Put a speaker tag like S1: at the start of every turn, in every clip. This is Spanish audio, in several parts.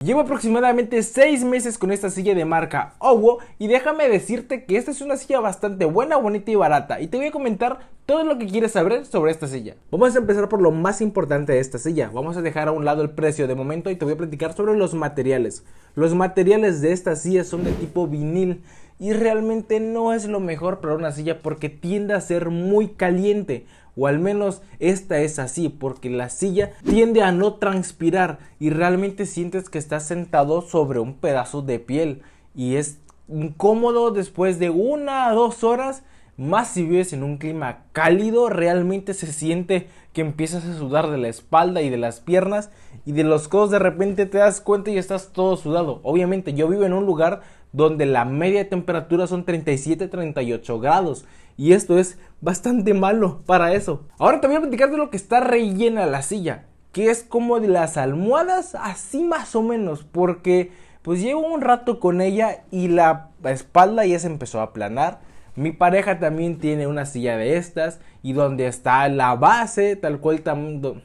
S1: Llevo aproximadamente 6 meses con esta silla de marca OWO y déjame decirte que esta es una silla bastante buena, bonita y barata, y te voy a comentar todo lo que quieres saber sobre esta silla. Vamos a empezar por lo más importante de esta silla. Vamos a dejar a un lado el precio de momento y te voy a platicar sobre los materiales. Los materiales de esta silla son de tipo vinil y realmente no es lo mejor para una silla porque tiende a ser muy caliente. O al menos esta es así, porque la silla tiende a no transpirar y realmente sientes que estás sentado sobre un pedazo de piel. Y es incómodo después de 1 a 2 horas, más si vives en un clima cálido, realmente se siente que empiezas a sudar de la espalda y de las piernas y de los codos. De repente te das cuenta y estás todo sudado. Obviamente yo vivo en un lugar donde la media de temperatura son 37-38 grados. Y esto es bastante malo para eso. Ahora te voy a platicar de lo que está rellena la silla, que es como de las almohadas, así más o menos, porque pues llevo un rato con ella y la espalda ya se empezó a aplanar. Mi pareja también tiene una silla de estas y donde está la base, tal cual también,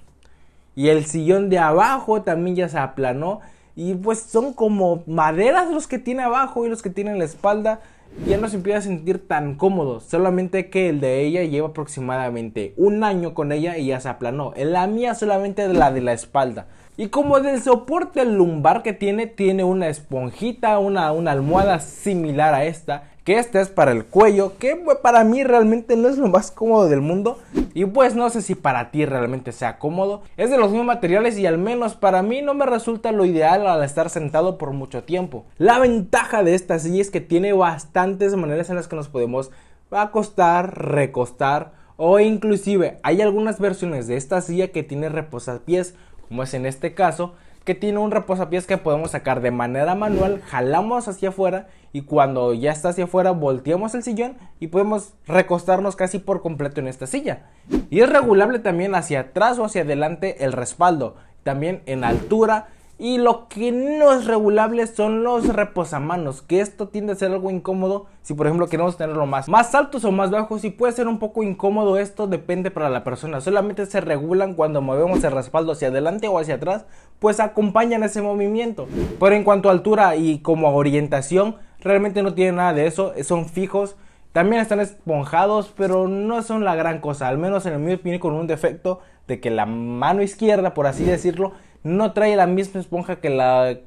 S1: y el sillón de abajo también ya se aplanó. Y pues son como maderas los que tiene abajo y los que tienen la espalda. Ya no se empieza a sentir tan cómodo. Solamente que el de ella lleva aproximadamente 1 año con ella y ya se aplanó. En la mía solamente la de la espalda. Y como del soporte lumbar que tiene una esponjita, una almohada similar a esta. Que esta es para el cuello, que para mí realmente no es lo más cómodo del mundo. Y pues no sé si para ti realmente sea cómodo. Es de los mismos materiales y al menos para mí no me resulta lo ideal al estar sentado por mucho tiempo. La ventaja de esta silla es que tiene bastantes maneras en las que nos podemos acostar, recostar o inclusive hay algunas versiones de esta silla que tiene reposapiés, como es en este caso, que tiene un reposapiés que podemos sacar de manera manual, jalamos hacia afuera y cuando ya está hacia afuera volteamos el sillón y podemos recostarnos casi por completo en esta silla. Y es regulable también hacia atrás o hacia adelante el respaldo, también en altura. Y lo que no es regulable son los reposamanos, que esto tiende a ser algo incómodo si por ejemplo queremos tenerlo más altos o más bajos, y puede ser un poco incómodo. Esto depende para la persona, solamente se regulan cuando movemos el respaldo hacia adelante o hacia atrás, pues acompañan ese movimiento. Pero en cuanto a altura y como orientación, realmente no tiene nada de eso, son fijos. También están esponjados, pero no son la gran cosa, al menos en mi opinión, con un defecto de que la mano izquierda, por así decirlo, no trae la misma esponja que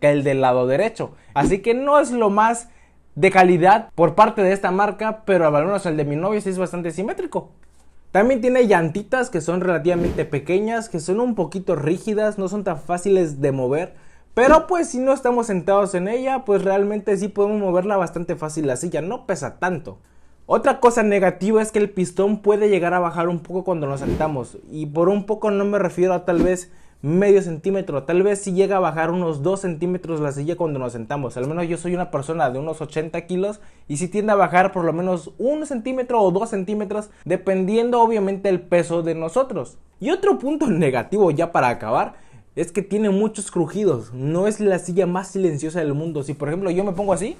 S1: el del lado derecho. Así que no es lo más de calidad por parte de esta marca, pero al menos el de mi novio sí es bastante simétrico. También tiene llantitas que son relativamente pequeñas, que son un poquito rígidas, no son tan fáciles de mover. Pero pues si no estamos sentados en ella, pues realmente sí podemos moverla bastante fácil la silla, no pesa tanto. Otra cosa negativa es que el pistón puede llegar a bajar un poco cuando nos sentamos. Y por un poco no me refiero a tal vez medio centímetro, tal vez si llega a bajar unos 2 centímetros la silla cuando nos sentamos. Al menos yo soy una persona de unos 80 kilos y si tiende a bajar por lo menos 1 centímetro o 2 centímetros, dependiendo obviamente el peso de nosotros. Y otro punto negativo ya para acabar es que tiene muchos crujidos. No es la silla más silenciosa del mundo. Si por ejemplo yo me pongo así,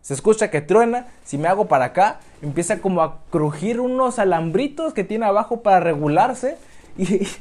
S1: se escucha que truena. Si me hago para acá, empieza como a crujir unos alambritos que tiene abajo para regularse.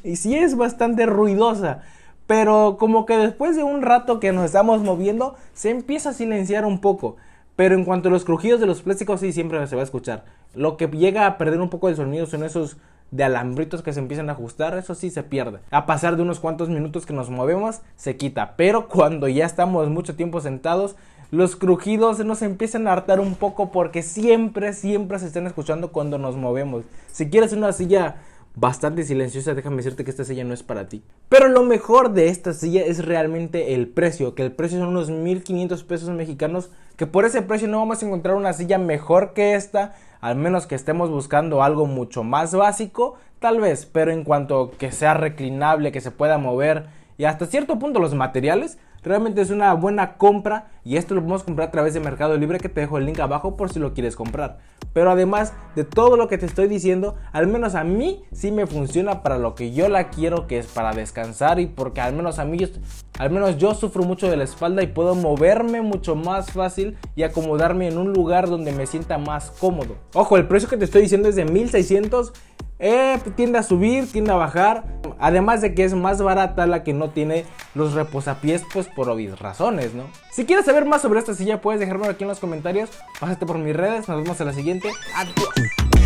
S1: Y sí es bastante ruidosa, pero como que después de un rato que nos estamos moviendo, se empieza a silenciar un poco. Pero en cuanto a los crujidos de los plásticos, sí, siempre se va a escuchar. Lo que llega a perder un poco el sonido son esos de alambritos que se empiezan a ajustar, eso sí se pierde. A pasar de unos cuantos minutos que nos movemos, se quita. Pero cuando ya estamos mucho tiempo sentados, los crujidos nos empiezan a hartar un poco porque siempre se están escuchando cuando nos movemos. Si quieres una silla bastante silenciosa, déjame decirte que esta silla no es para ti. Pero lo mejor de esta silla es realmente el precio, que el precio son unos 1,500 pesos mexicanos, que por ese precio no vamos a encontrar una silla mejor que esta, al menos que estemos buscando algo mucho más básico, tal vez, pero en cuanto que sea reclinable, que se pueda mover y hasta cierto punto los materiales, realmente es una buena compra. Y esto lo podemos comprar a través de Mercado Libre, que te dejo el link abajo por si lo quieres comprar. Pero además de todo lo que te estoy diciendo, al menos a mí sí me funciona para lo que yo la quiero, que es para descansar. Y porque al menos yo sufro mucho de la espalda y puedo moverme mucho más fácil y acomodarme en un lugar donde me sienta más cómodo. Ojo, el precio que te estoy diciendo es de 1,600. tiende a subir, tiende a bajar. Además de que es más barata la que no tiene los reposapiés, pues por obvias razones, ¿no? Si quieres saber más sobre esta silla, puedes dejármelo aquí en los comentarios. Pásate por mis redes, nos vemos en la siguiente. Adiós.